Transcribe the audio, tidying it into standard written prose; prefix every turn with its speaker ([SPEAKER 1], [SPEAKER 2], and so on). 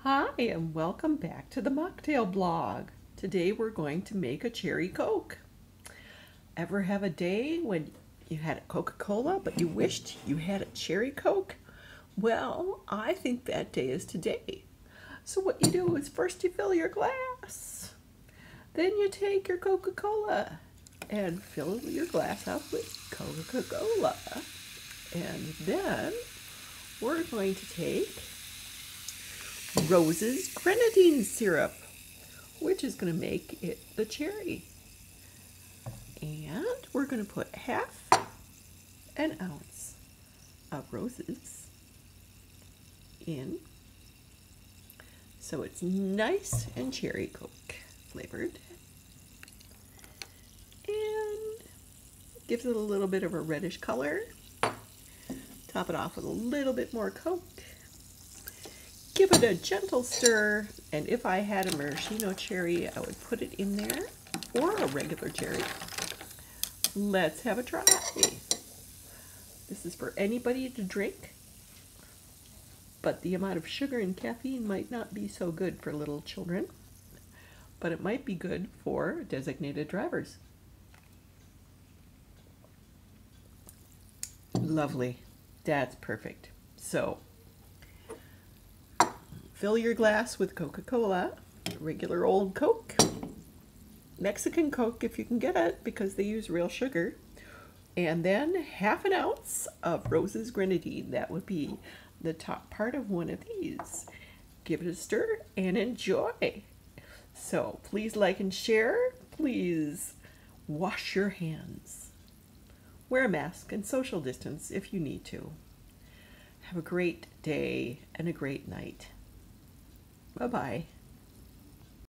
[SPEAKER 1] Hi, and welcome back to the Mocktail blog. Today we're going to make a cherry Coke. Ever have a day when you had a Coca-Cola but you wished you had a cherry Coke? Well, I think that day is today. So what you do is first you fill your glass. Then you take your Coca-Cola and fill your glass up with Coca-Cola. And then we're going to take Rose's Grenadine syrup, which is going to make it the cherry. And we're going to put half an ounce of roses in so it's nice and cherry Coke flavored. And gives it a little bit of a reddish color. Top it off with a little bit more Coke. Give it a gentle stir, and if I had a maraschino cherry, I would put it in there, or a regular cherry. Let's have a try. This is for anybody to drink, but the amount of sugar and caffeine might not be so good for little children, but it might be good for designated drivers. Lovely. That's perfect. So, fill your glass with Coca-Cola, regular old Coke, Mexican Coke if you can get it because they use real sugar, and then half an ounce of Rose's Grenadine. That would be the top part of one of these. Give it a stir and enjoy. So please like and share. Please wash your hands. Wear a mask and social distance if you need to. Have a great day and a great night. Bye-bye.